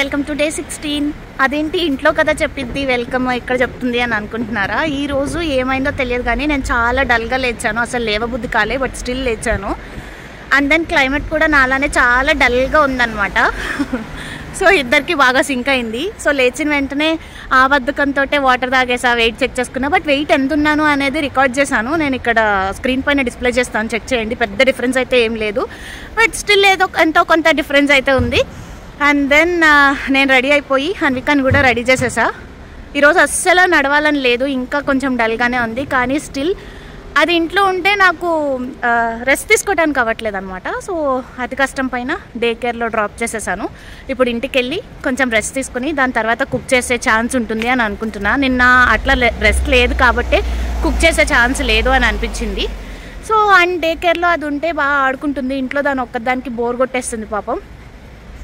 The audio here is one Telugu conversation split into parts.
Welcome to day 16. అదేంటి ఇంట్లో కదా చెప్పిద్ది వెల్కమ్ ఇక్కడ చెప్తుంది అని అనుకుంటున్నారా? ఈ రోజు ఏమైందో తెలియదు కానీ నేను చాలా డల్గా లేచాను. అసలు లేవబుద్ధి కాలే, బట్ స్టిల్ లేచాను. అండ్ దెన్ క్లైమేట్ కూడా నాలానే చాలా డల్గా ఉందన్నమాట. సో ఇద్దరికి బాగా సింక్ అయింది. సో లేచిన వెంటనే ఆ బద్ధకంతో వాటర్ తాగేసా, వెయిట్ చెక్ చేసుకున్నా. బట్ వెయిట్ ఎంత ఉన్నాను అనేది రికార్డ్ చేశాను. నేను ఇక్కడ స్క్రీన్ పైన డిస్ప్లే చేస్తాను, చెక్ చేయండి. పెద్ద డిఫరెన్స్ అయితే ఏం లేదు, బట్ స్టిల్ ఏదో ఎంతో కొంత డిఫరెన్స్ అయితే ఉంది. అండ్ దెన్ నేను రెడీ అయిపోయి హన్వికాని కూడా రెడీ చేసేసా. ఈరోజు అస్సలు నడవాలని లేదు, ఇంకా కొంచెం డల్గానే ఉంది. కానీ స్టిల్ అది ఇంట్లో ఉంటే నాకు రెస్ట్ తీసుకోవడానికి అవ్వట్లేదు అనమాట. సో అతి కష్టం పైన డే కేర్లో డ్రాప్ చేసేసాను. ఇప్పుడు ఇంటికి వెళ్ళి కొంచెం రెస్ట్ తీసుకుని దాని తర్వాత కుక్ చేసే ఛాన్స్ ఉంటుంది అని అనుకుంటున్నా. నిన్న అట్లా రెస్ట్ లేదు కాబట్టి కుక్ చేసే ఛాన్స్ లేదు అని అనిపించింది. సో అండ్ డే కేర్లో అది ఉంటే బాగా ఆడుకుంటుంది. ఇంట్లో దాని ఒక్కదానికి బోర్ కొట్టేస్తుంది పాపం.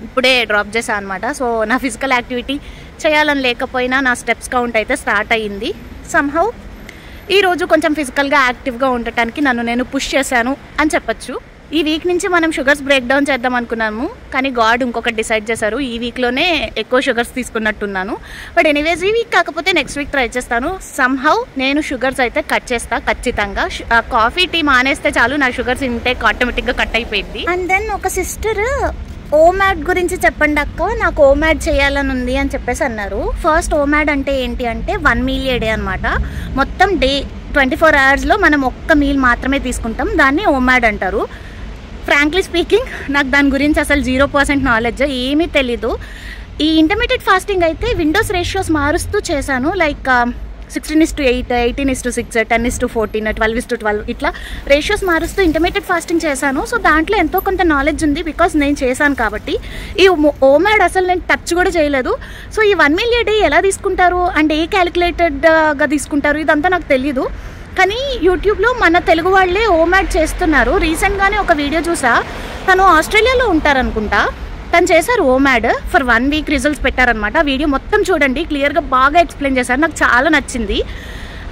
ఇప్పుడే డ్రాప్ చేశాను అనమాట. సో నా ఫిజికల్ యాక్టివిటీ చేయాలని లేకపోయినా నా స్టెప్స్ కౌంట్ అయితే స్టార్ట్ అయ్యింది. సమ్హౌ ఈరోజు కొంచెం ఫిజికల్గా యాక్టివ్గా ఉండటానికి నన్ను నేను పుష్ చేశాను అని చెప్పచ్చు. ఈ వీక్ నుంచి మనం షుగర్స్ బ్రేక్ డౌన్ చేద్దాం అనుకున్నాము, కానీ గాడ్ ఇంకొకటి డిసైడ్ చేశారు. ఈ వీక్లోనే ఎక్కువ షుగర్స్ తీసుకున్నట్టున్నాను. బట్ ఎనీవేస్ ఈ వీక్ కాకపోతే నెక్స్ట్ వీక్ ట్రై చేస్తాను. సమ్హౌ నేను షుగర్స్ అయితే కట్ చేస్తా ఖచ్చితంగా. కాఫీ టీ మానేస్తే చాలు, నా షుగర్స్ ఇంటేక్ ఆటోమేటిక్గా కట్ అయిపోయింది. అండ్ దెన్ ఒక సిస్టర్ ఓమ్యాడ్ గురించి చెప్పండి అక్క, నాకు ఓమ్యాడ్ చేయాలని ఉంది అని చెప్పేసి అన్నారు. ఫస్ట్ ఓమ్యాడ్ అంటే ఏంటి అంటే 1 మీల్ ఏ డే అనమాట. మొత్తం డే 24 అవర్స్లో మనం ఒక్క మీల్ మాత్రమే తీసుకుంటాం, దాన్ని ఓమ్యాడ్ అంటారు. ఫ్రాంక్లీ స్పీకింగ్ నాకు దాని గురించి అసలు 0% నాలెడ్జ్, ఏమీ తెలీదు. ఈ ఇంటర్మీడియట్ ఫాస్టింగ్ అయితే విండోస్ రేషియోస్ మారుస్తూ చేశాను. లైక్ 16:8, 18:6, 10:14, 12:12 ఇట్లా రేషియోస్ మారుస్తూ ఇంటర్మీడియట్ ఫాస్టింగ్ చేశాను. సో దాంట్లో ఎంతో కొంత నాలెడ్జ్ ఉంది, బికాస్ నేను చేశాను కాబట్టి. ఈ ఓమ్యాడ్ అసలు నేను టచ్ కూడా చేయలేదు. సో ఈ 1 మీల్ ఏ డే ఎలా తీసుకుంటారు అండ్ ఏ క్యాలిక్యులేటెడ్గా తీసుకుంటారు ఇదంతా నాకు తెలీదు. కానీ యూట్యూబ్లో మన తెలుగు వాళ్ళే ఓమ్యాడ్ చేస్తున్నారు. రీసెంట్గానే ఒక వీడియో చూసా, తను ఆస్ట్రేలియాలో ఉంటారనుకుంటా, తను చేశారు ఓమ్యాడ్ ఫర్ 1 వీక్ రిజల్ట్స్ పెట్టారనమాట. వీడియో మొత్తం చూడండి, క్లియర్గా బాగా ఎక్స్ప్లెయిన్ చేశారు, నాకు చాలా నచ్చింది.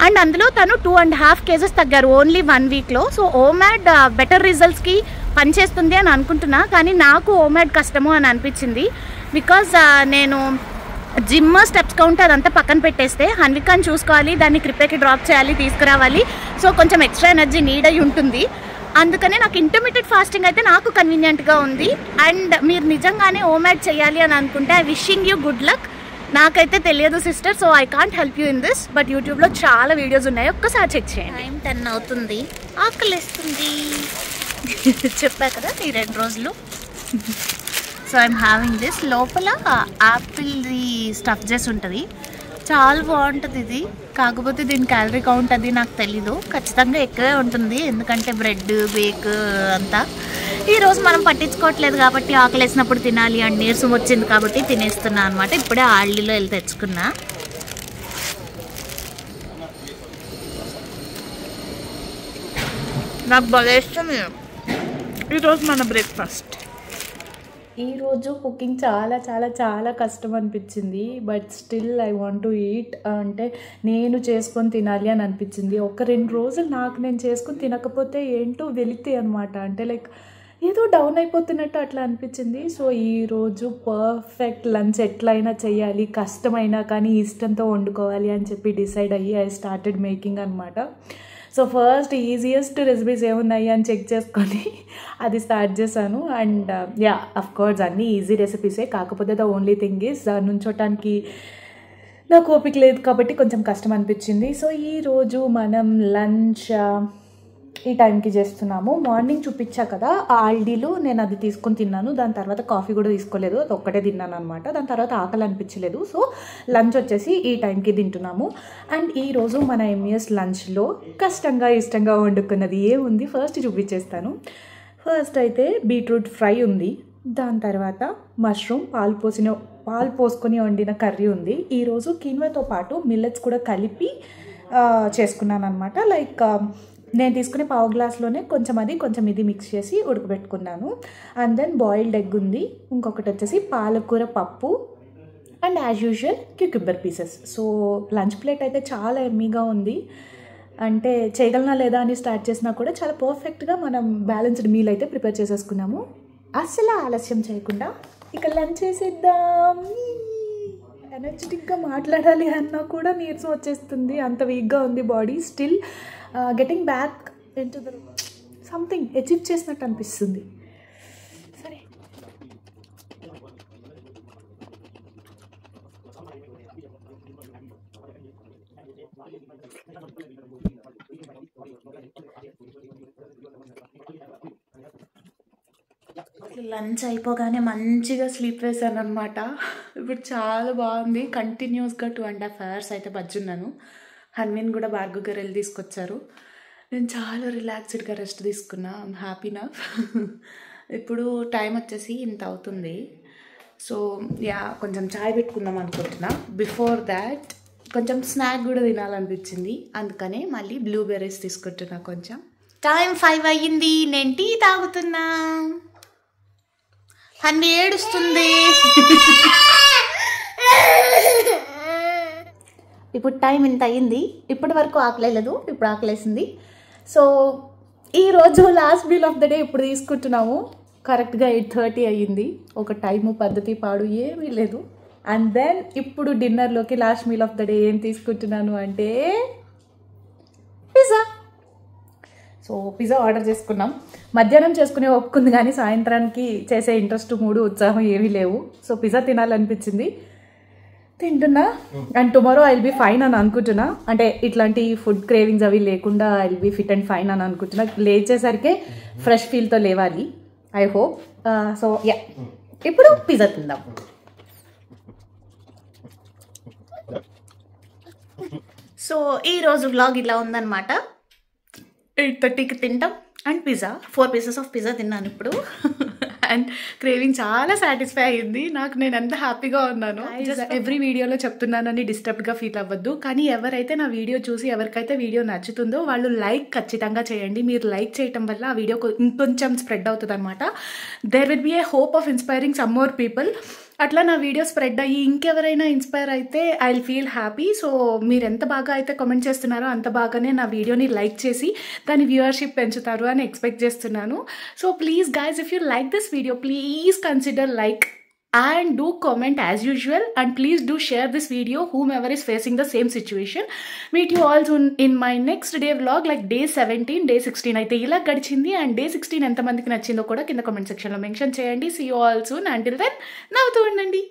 అండ్ అందులో తను 2.5 kgs తగ్గారు ఓన్లీ 1 వీక్లో. సో ఓమ్యాడ్ బెటర్ రిజల్ట్స్కి పనిచేస్తుంది అని అనుకుంటున్నా, కానీ నాకు ఓమ్యాడ్ కష్టము అని అనిపించింది. బికాజ్ నేను జిమ్ స్టెప్స్ కౌంట్ అదంతా పక్కన పెట్టేస్తే హన్వికాని చూసుకోవాలి, దాన్ని క్రిప్కి డ్రాప్ చేయాలి, తీసుకురావాలి. సో కొంచెం ఎక్స్ట్రా ఎనర్జీ నీడ్ అయి ఉంటుంది. అందుకనే నాకు ఇంటర్మీడియట్ ఫాస్టింగ్ అయితే నాకు కన్వీనియంట్గా ఉంది. అండ్ మీరు నిజంగానే ఓమ్యాడ్ చేయాలి అని అనుకుంటే I wishing you good luck. నాకైతే తెలియదు sister, so I can't help you in this. But యూట్యూబ్లో చాలా వీడియోస్ ఉన్నాయి, ఒక్కసారి చెక్ చేయండి. టైం 10 అవుతుంది, ఆకలిస్తుంది చెప్పా కదా ఈ 2 రోజులు. So I'm having this. లోపల యాపిల్ది స్టఫ్ చేసి ఉంటుంది, చాలా బాగుంటుంది ఇది. కాకపోతే దీని క్యాలరీ కౌంట్ అది నాకు తెలీదు, ఖచ్చితంగా ఎక్కువే ఉంటుంది ఎందుకంటే బ్రెడ్ బేక్ అంతా. ఈరోజు మనం పట్టించుకోవట్లేదు కాబట్టి ఆకలేసినప్పుడు తినాలి అండ్ నీరసం వచ్చింది కాబట్టి తినేస్తున్నా అనమాట. ఇప్పుడే ఆల్డీలో వెళ్ళి తెచ్చుకున్నా. నాకు బాగా ఇష్టం ఈరోజు మన బ్రేక్ఫాస్ట్. ఈరోజు కుకింగ్ చాలా చాలా చాలా కష్టం అనిపించింది, but still I want to eat. అంటే నేను చేసుకొని తినాలి అని అనిపించింది. ఒక 2 రోజులు నాకు నేను చేసుకొని తినకపోతే ఏంటో వెలితే అనమాట. అంటే లైక్ ఏదో డౌన్ అయిపోతున్నట్టు అట్లా అనిపించింది. సో ఈరోజు పర్ఫెక్ట్ లంచ్ ఎట్లయినా చేయాలి, కష్టమైనా కానీ ఇష్టంతో వండుకోవాలి అని చెప్పి డిసైడ్ అయ్యి ఐ స్టార్టెడ్ మేకింగ్ అనమాట. సో ఫస్ట్ ఈజియెస్ట్ రెసిపీస్ ఏమున్నాయి అని చెక్ చేసుకొని అది స్టార్ట్ చేశాను. అండ్ యా అఫ్కోర్స్ అన్నీ ఈజీ రెసిపీసే, కాకపోతే ద ఓన్లీ థింగ్ ఈజ్ నుంచోటానికి నాకు ఓపిక లేదు కాబట్టి కొంచెం కష్టం అనిపించింది. సో ఈరోజు మనం లంచ్ ఈ టైంకి చేస్తున్నాము. మార్నింగ్ చూపించా కదా ఆల్డీలో, నేను అది తీసుకొని తిన్నాను. దాని తర్వాత కాఫీ కూడా తీసుకోలేదు, అది ఒక్కటే తిన్నాను అనమాట. దాని తర్వాత ఆకలి అనిపించలేదు. సో లంచ్ వచ్చేసి ఈ టైంకి తింటున్నాము. అండ్ ఈరోజు మన ఎంఈఎస్ లంచ్లో కష్టంగా ఇష్టంగా వండుకున్నది ఏముంది ఫస్ట్ చూపించేస్తాను. ఫస్ట్ అయితే బీట్రూట్ ఫ్రై ఉంది, దాని తర్వాత మష్రూమ్ పాలు పోసుకొని వండిన కర్రీ ఉంది. ఈరోజు కీన్వాతో పాటు మిల్లెట్స్ కూడా కలిపి చేసుకున్నాను అనమాట. లైక్ నేను తీసుకునే పావు గ్లాస్లోనే కొంచెం అది కొంచెం ఇది మిక్స్ చేసి ఉడకబెట్టుకున్నాను. అండ్ దెన్ బాయిల్డ్ ఎగ్ ఉంది, ఇంకొకటి వచ్చేసి పాలకూర పప్పు and as usual cucumber pieces. So lunch plate అయితే చాలా ఎమ్మీగా ఉంది. అంటే చేయగలనా లేదా అని స్టార్ట్ చేసినా కూడా చాలా పర్ఫెక్ట్గా మనం బ్యాలెన్స్డ్ మీల్ అయితే ప్రిపేర్ చేసేసుకున్నాము. అస్సలు ఆలస్యం చేయకుండా ఇక లంచ్ చేసేద్దాం. ఎనర్జెటిక్గా మాట్లాడాలి అన్నా కూడా నీరసం వచ్చేస్తుంది, అంత వీక్గా ఉంది body. Still getting back into the something achieve చేసినట్టు అనిపిస్తుంది. సరే లంచ్ అయిపోగానే మంచిగా స్లీప్ వేసాను అనమాట. ఇప్పుడు చాలా బాగుంది. కంటిన్యూస్గా 2.5 hours అయితే బజ్జున్నాను. హన్మీన్ కూడా భార్గవ్ గారు వెళ్ళి తీసుకొచ్చారు. నేను చాలా రిలాక్స్డ్గా రెస్ట్ తీసుకున్నా. ఐమ్ హ్యాపీనా. ఇప్పుడు టైం వచ్చేసి ఇంత అవుతుంది. సో కొంచెం చాయ్ పెట్టుకుందాం అనుకుంటున్నా. బిఫోర్ దాట్ కొంచెం స్నాక్ కూడా తినాలనిపించింది, అందుకనే మళ్ళీ బ్లూబెర్రీస్ తీసుకుంటున్నా. కొంచెం టైం 5 అయ్యింది, నేను టీ తాగుతున్నా. అన్ని ఏడుస్తుంది. ఇప్పుడు టైం ఇంత అయ్యింది. ఇప్పటి వరకు ఆకలేదు, ఇప్పుడు ఆకలేసింది. సో ఈరోజు last meal of the day ఇప్పుడు తీసుకుంటున్నాము. కరెక్ట్గా 8:30 అయ్యింది. ఒక టైము పద్ధతి పాడు ఏమీ లేదు. అండ్ దెన్ ఇప్పుడు డిన్నర్లోకి last meal of the day ఏం తీసుకుంటున్నాను అంటే పిజ్జా. సో పిజ్జా ఆర్డర్ చేసుకున్నాం. మధ్యాహ్నం చేసుకునే ఒప్పుకుంది కానీ సాయంత్రానికి చేసే ఇంట్రెస్ట్, మూడు, ఉత్సాహం ఏమీ లేవు. సో పిజ్జా తినాలనిపించింది, తింటున్నా. And tomorrow I will be fine అని అనుకుంటున్నా. అంటే ఇట్లాంటి ఫుడ్ క్రేవింగ్స్ అవి లేకుండా I will be fit and fine అని అనుకుంటున్నా. లేచేసరికి ఫ్రెష్ ఫీల్తో లేవాలి, ఐ హోప్. సో ఇప్పుడు పిజ్జా తిందాం. సో ఈరోజు వ్లాగ్ ఇలా ఉందన్నమాట. 8:30కి తింటాం and pizza 4 pieces of pizza తిన్నాను ఇప్పుడు. అండ్ క్రేవింగ్ చాలా సాటిస్ఫై అయ్యింది నాకు. నేను ఎంత హ్యాపీగా ఉన్నాను. ఎవ్రీ వీడియోలో చెప్తున్నానని డిస్టర్బ్డ్గా ఫీల్ అవ్వద్దు. కానీ ఎవరైతే నా వీడియో చూసి ఎవరికైతే వీడియో నచ్చుతుందో వాళ్ళు లైక్ ఖచ్చితంగా చేయండి. మీరు లైక్ చేయటం వల్ల ఆ వీడియో ఇంకొంచెం స్ప్రెడ్ అవుతుంది అనమాట. There will be a hope of inspiring some more people. అట్లా నా వీడియో స్ప్రెడ్ అయ్యి ఇంకెవరైనా ఇన్స్పైర్ అయితే I will feel happy. So మీరు ఎంత బాగా అయితే కామెంట్ చేస్తున్నారో అంత బాగానే నా వీడియోని లైక్ చేసి దాని వ్యూవర్షిప్ పెంచుతారు అని ఎక్స్పెక్ట్ చేస్తున్నాను. So please guys, if you like this video, please consider like and do comment as usual, and please do share this video whomever is facing the same situation. Meet you all soon in my next day vlog, like day 17, day 16 అయితే ఇలా గడిచింది. అండ్ day 16 ఎంతమందికి నచ్చిందో కూడా కింద కామెంట్ సెక్షన్లో మెన్షన్ చేయండి. See you all soon. Until then, నవ్వుతూ ఉండండి.